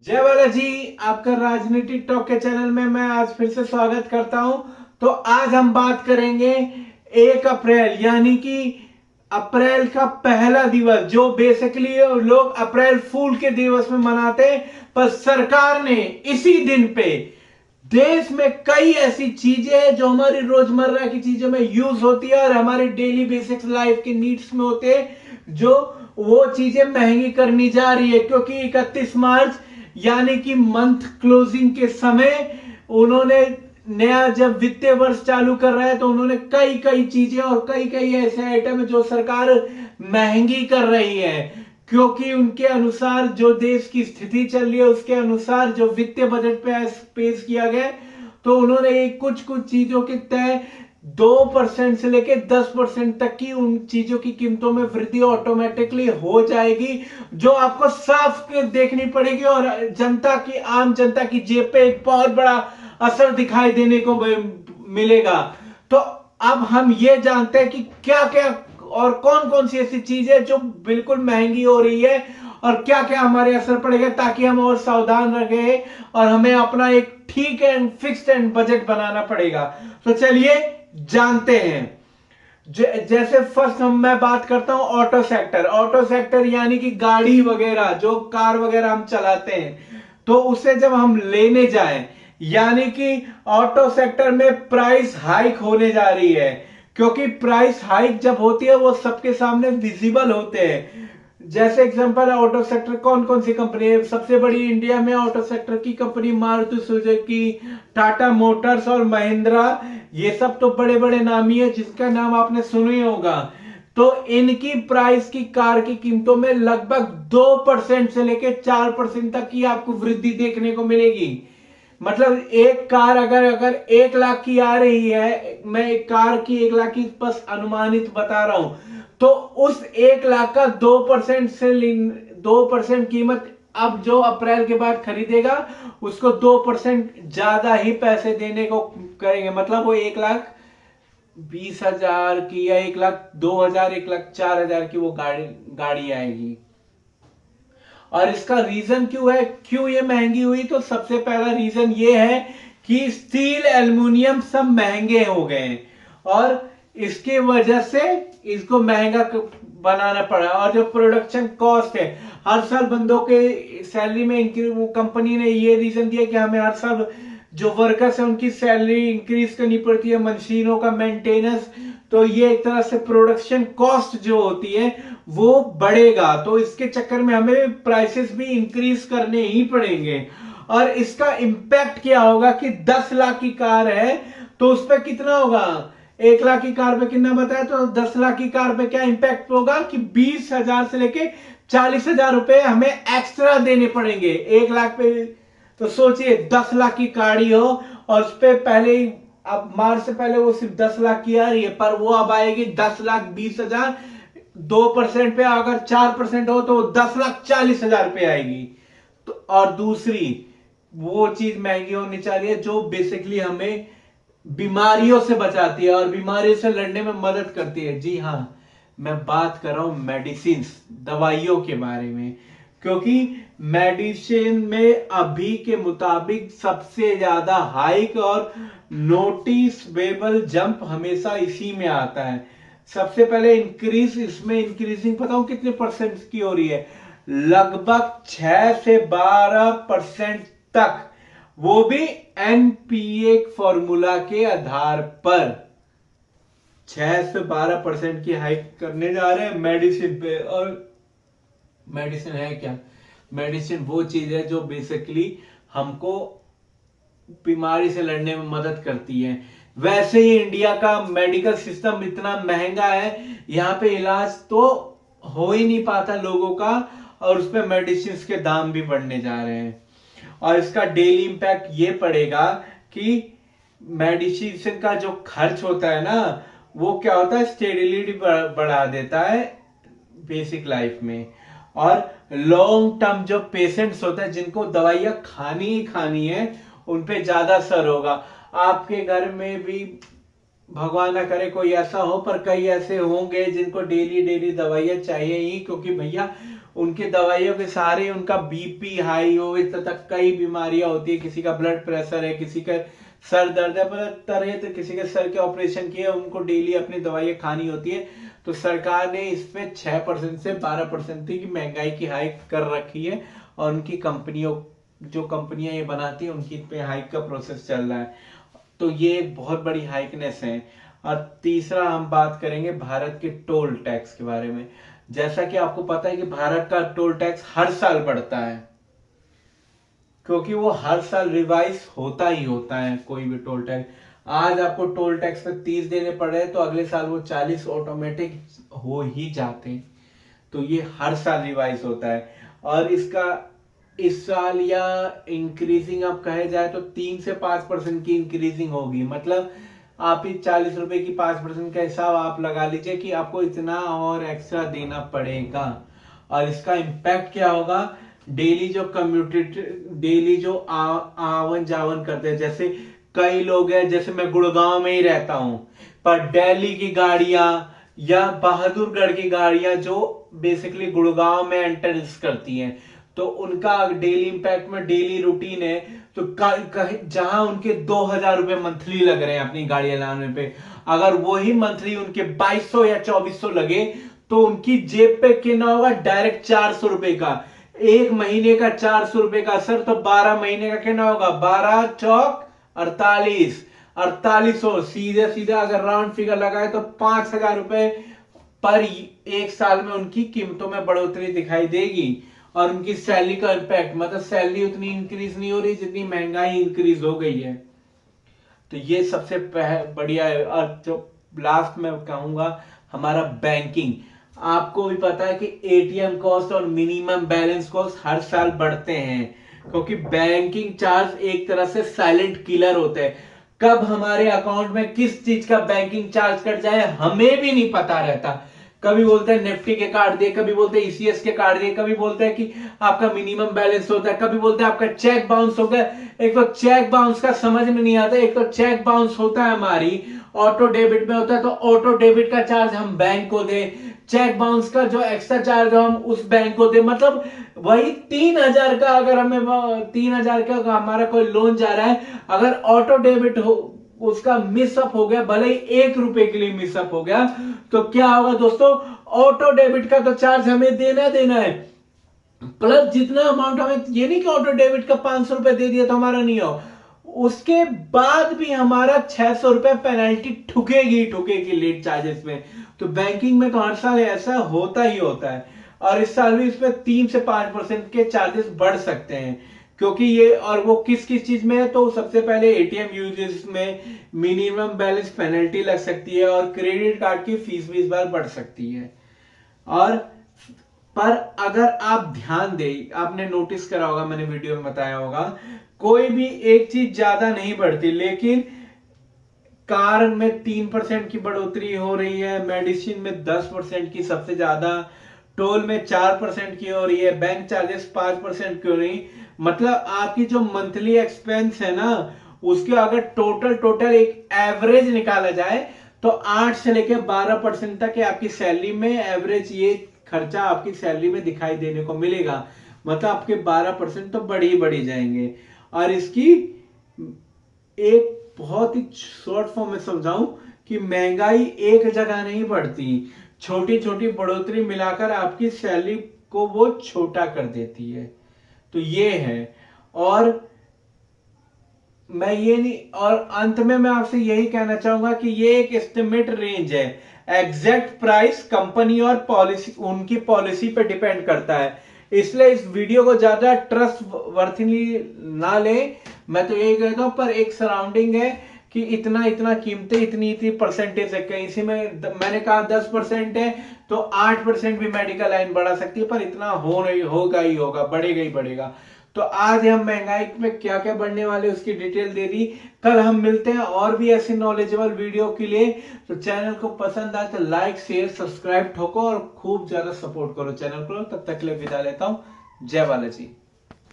जय बालाजी, आपका राजनीतिक टॉक के चैनल में मैं आज फिर से स्वागत करता हूं। तो आज हम बात करेंगे 1 अप्रैल यानी कि अप्रैल का पहला दिवस, जो बेसिकली लोग अप्रैल फूल के दिवस में मनाते हैं। पर सरकार ने इसी दिन पे देश में कई ऐसी चीजें हैं जो हमारी रोजमर्रा की चीजों में यूज होती है और हमारे डेली बेसिक्स लाइफ के नीड्स में होते हैं, जो वो चीजें महंगी करनी जा रही है। क्योंकि 31 मार्च यानी कि मंथ क्लोजिंग के समय उन्होंने नया जब वित्तीय वर्ष चालू कर रहा है तो उन्होंने कई कई चीजें और कई कई ऐसे आइटम है जो सरकार महंगी कर रही है। क्योंकि उनके अनुसार जो देश की स्थिति चल रही है उसके अनुसार जो वित्तीय बजट पे पेश किया गया, तो उन्होंने कुछ कुछ चीजों के तय 2% से लेकर 10% तक की उन चीजों की कीमतों में वृद्धि ऑटोमेटिकली हो जाएगी, जो आपको साफ देखनी पड़ेगी और जनता की, आम जनता की जेब पे एक बहुत बड़ा असर दिखाई देने को मिलेगा। तो अब हम ये जानते हैं कि क्या क्या और कौन कौन सी ऐसी चीज है जो बिल्कुल महंगी हो रही है और क्या क्या हमारे असर पड़ेगा, ताकि हम और सावधान रहे और हमें अपना एक ठीक एंड फिक्स्ड एंड बजट बनाना पड़ेगा। तो चलिए जानते हैं। जैसे फर्स्ट मैं बात करता हूं ऑटो सेक्टर। ऑटो सेक्टर यानी कि गाड़ी वगैरह, जो कार वगैरह हम चलाते हैं, तो उसे जब हम लेने जाएं, यानी कि ऑटो सेक्टर में प्राइस हाइक होने जा रही है। क्योंकि प्राइस हाइक जब होती है वो सबके सामने विजिबल होते हैं। जैसे एग्जांपल है, ऑटो सेक्टर कौन कौन सी कंपनी है सबसे बड़ी इंडिया में? ऑटो सेक्टर की company Maruti Suzuki, Tata Motors और महिंद्रा, ये सब तो बड़े बड़े नामी है जिसका नाम आपने सुना ही होगा। तो इनकी प्राइस की कार की कीमतों में लगभग 2% से लेकर 4% तक की आपको वृद्धि देखने को मिलेगी। मतलब एक कार अगर अगर 1 लाख की आ रही है, मैं एक कार की 1 लाख की बस अनुमानित बता रहा हूं, तो उस 1 लाख का 2% से 2% कीमत अब जो अप्रैल के बाद खरीदेगा उसको 2% ज्यादा ही पैसे देने को करेंगे। मतलब वो 1,20,000 की या 1,02,000, 1,04,000 की वो गाड़ी गाड़ी आएगी। और इसका रीजन क्यों है, क्यों ये महंगी हुई? तो सबसे पहला रीजन ये है कि स्टील एल्युमिनियम सब महंगे हो गए हैं और इसके वजह से इसको महंगा बनाना पड़ा। और जो प्रोडक्शन कॉस्ट है, हर साल बंदों के सैलरी में वो कंपनी ने ये रीजन दिया कि हमें हर साल जो वर्कर्स है उनकी सैलरी इंक्रीज करनी पड़ती है, मशीनों का मेंटेनेंस। तो ये एक तरह से प्रोडक्शन कॉस्ट जो होती है वो बढ़ेगा, तो इसके चक्कर में हमें प्राइसेस भी इंक्रीज करने ही पड़ेंगे। और इसका इंपैक्ट क्या होगा कि 10 लाख की कार है तो उस पर कितना होगा? 1 लाख की कार पे कितना बताया, तो 10 लाख की कार पे क्या इंपैक्ट होगा कि 20,000 से लेके 40,000 रुपए हमें एक्स्ट्रा देने पड़ेंगे 1 लाख पे। तो सोचिए 10 लाख की गाड़ी हो और उस पर पहले ही, अब मार्च से पहले वो सिर्फ 10 लाख की आ रही है, पर वो अब आएगी 10,20,000। 2% पे अगर 4% हो तो 10,40,000 रुपए आएगी। तो और दूसरी वो चीज महंगी होनी चाहिए जो बेसिकली हमें बीमारियों से बचाती है और बीमारियों से लड़ने में मदद करती है। जी हाँ, मैं बात कर रहा हूं मेडिसिन, दवाइयों के बारे में। क्योंकि मेडिसिन में अभी के मुताबिक सबसे ज्यादा हाइक और नोटिसेबल जंप हमेशा इसी में आता है। सबसे पहले इंक्रीज, इसमें इंक्रीजिंग पता हूं कितने परसेंट की हो रही है? लगभग 6 से 12% तक, वो भी एनपीए फॉर्मूला के आधार पर 6 से 12% की हाइक करने जा रहे हैं मेडिसिन पे। और मेडिसिन है क्या? मेडिसिन वो चीज है जो बेसिकली हमको बीमारी से लड़ने में मदद करती है। वैसे ही इंडिया का मेडिकल सिस्टम इतना महंगा है, यहाँ पे इलाज तो हो ही नहीं पाता लोगों का, और उस पर मेडिसिन के दाम भी बढ़ने जा रहे हैं। और इसका डेली इंपैक्ट ये पड़ेगा कि मेडिसिन का जो खर्च होता है ना, वो क्या होता है, स्टेबिलिटी बढ़ा देता है बेसिक लाइफ में। और लॉन्ग टर्म जो पेशेंट्स होते हैं जिनको दवाइयां खानी ही खानी है, उन पे ज्यादा असर होगा। आपके घर में भी भगवान ना करे कोई ऐसा हो, पर कई ऐसे होंगे जिनको डेली डेली दवाइयां चाहिए ही, क्योंकि भैया उनकी दवाइयों के सहारे उनका बीपी हाई हो, इस तथा कई बीमारियां होती है, किसी का ब्लड प्रेशर है, किसी का सर दर्द है, पर तरह तो किसी के सर के ऑपरेशन किए, उनको डेली अपनी दवाइयां खानी होती है। तो सरकार ने इसमें 6% से 12% की महंगाई की हाइक कर रखी है, और उनकी कंपनियों, जो कंपनियां ये बनाती है, उनकी पे हाइक का प्रोसेस चल रहा है। तो ये एक बहुत बड़ी हाइकनेस है। और तीसरा हम बात करेंगे भारत के टोल टैक्स के बारे में। जैसा कि आपको पता है कि भारत का टोल टैक्स हर साल बढ़ता है, क्योंकि वो हर साल रिवाइज होता ही होता है। कोई भी टोल टैक्स, आज आपको टोल टैक्स पे 30 देने पड़ रहे हैं, तो अगले साल वो 40 ऑटोमेटिक हो ही जाते हैं। तो ये हर साल रिवाइज होता है। और इसका इस साल या इंक्रीजिंग आप कहे जाए तो 3 से 5% की इंक्रीजिंग होगी। मतलब आप ही 40 रुपए की 5% का हिसाब आप लगा लीजिए कि आपको इतना और एक्स्ट्रा देना पड़ेगा। और इसका इम्पैक्ट क्या होगा, डेली जो डेली जो आवन जावन करते हैं, जैसे कई लोग हैं, जैसे मैं गुड़गांव में ही रहता हूं, पर दिल्ली की गाड़ियां या बहादुरगढ़ की गाड़ियां जो बेसिकली गुड़गांव में एंटर करती हैं, तो उनका डेली इंपैक्ट में डेली रूटीन है। तो जहां उनके 2000 रुपए मंथली लग रहे हैं अपनी गाड़ी लाने पे, अगर वही मंथली उनके 2200 या 2400 लगे, तो उनकी जेब पे कितना होगा, डायरेक्ट 400 रुपए का। एक महीने का 400 रुपए का असर, तो 12 महीने का कितना होगा, 12 चौक 48, 4800। सीधे सीधे अगर राउंड फिगर लगाए तो 5000 रुपए पर एक साल में उनकी कीमतों में बढ़ोतरी दिखाई देगी। और उनकी सैलरी का इम्पैक्ट, मतलब सैलरी उतनी इंक्रीज नहीं हो रही जितनी महंगाई इंक्रीज हो गई है। तो ये सबसे बढ़िया है। और जो लास्ट में कहूंगा, हमारा बैंकिंग, आपको भी पता है कि एटीएम कॉस्ट और मिनिमम बैलेंस कॉस्ट हर साल बढ़ते हैं, क्योंकि बैंकिंग चार्ज एक तरह से साइलेंट किलर होते हैं। कब हमारे अकाउंट में किस चीज का बैंकिंग चार्ज कट जाए हमें भी नहीं पता रहता। कभी बोलते हैं निफ्टी के कार्ड दे, कभी बोलते हैं ईसीएस के कार्ड दे, कभी बोलते हैं कि आपका मिनिमम बैलेंस होता है, कभी बोलते हैं आपका चेक बाउंस हो गया। एक तो चेक बाउंस का समझ में नहीं आता। एक तो चेक बाउंस होता है हमारी ऑटो डेबिट में होता है, तो ऑटो डेबिट का चार्ज हम बैंक को दे, चेक बाउंस का जो एक्स्ट्रा चार्ज हम उस बैंक को दे। मतलब वही 3000 का, अगर हमें 3000 का हमारा कोई लोन जा रहा है, अगर ऑटो डेबिट हो उसका मिसअप हो गया, भले ही 1 रुपए के लिए मिसअप हो गया, तो क्या होगा दोस्तों, ऑटो डेबिट का तो चार्ज हमें देना है, प्लस जितना अमाउंट हमें, ये नहीं कि ऑटो डेबिट का 500 रुपए दे दिया तो हमारा नहीं हो, उसके बाद भी हमारा 600 रुपए पेनल्टी ठुकेगी लेट चार्जेस में। तो बैंकिंग में तो हर साल ऐसा होता ही होता है। और इस साल भी इसमें 3 से 5% के चार्जेस बढ़ सकते हैं, क्योंकि ये, और वो किस किस चीज में है, तो सबसे पहले एटीएम यूजेस में मिनिमम बैलेंस पेनल्टी लग सकती है, और क्रेडिट कार्ड की फीस भी इस बार बढ़ सकती है। और पर अगर आप ध्यान दें, आपने नोटिस करा होगा, मैंने वीडियो में बताया होगा, कोई भी एक चीज ज्यादा नहीं बढ़ती, लेकिन कार में 3% की बढ़ोतरी हो रही है, मेडिसिन में 10% की सबसे ज्यादा, टोल में 4% की हो रही है, बैंक चार्जेस 5% की हो रही। मतलब आपकी जो मंथली एक्सपेंस है ना, उसके अगर टोटल एक एवरेज निकाला जाए, तो 8 से लेकर 12% तक है आपकी सैलरी में एवरेज, ये खर्चा आपकी सैलरी में दिखाई देने को मिलेगा। मतलब आपके 12% तो बढ़ी जाएंगे। और इसकी एक बहुत ही शॉर्ट फॉर्म में समझाऊं कि महंगाई एक जगह नहीं बढ़ती, छोटी छोटी बढ़ोतरी मिलाकर आपकी सैलरी को वो छोटा कर देती है। तो ये है। और मैं ये नहीं, और अंत में मैं आपसे यही कहना चाहूंगा कि ये एक एस्टिमेट रेंज है, एग्जैक्ट प्राइस कंपनी और पॉलिसी, उनकी पॉलिसी पे डिपेंड करता है। इसलिए इस वीडियो को ज्यादा ट्रस्ट वर्थली ना ले। मैं तो यही कहता हूं, पर एक सराउंडिंग है कि इतना इतना कीमतें, इतनी परसेंटेज है, कहीं से मैंने कहा 10% है, तो 8% भी मेडिकल लाइन बढ़ा सकती है, पर इतना होगा ही होगा, बढ़ेगा। तो आज हम महंगाई में क्या क्या बढ़ने वाले उसकी डिटेल दे दी। कल हम मिलते हैं और भी ऐसी नॉलेजेबल वीडियो के लिए। तो चैनल को पसंद आए तो लाइक शेयर सब्सक्राइब ठोको, और खूब ज्यादा सपोर्ट करो चैनल को। तब तक के लिए विदा लेता हूं। जय बालाजी।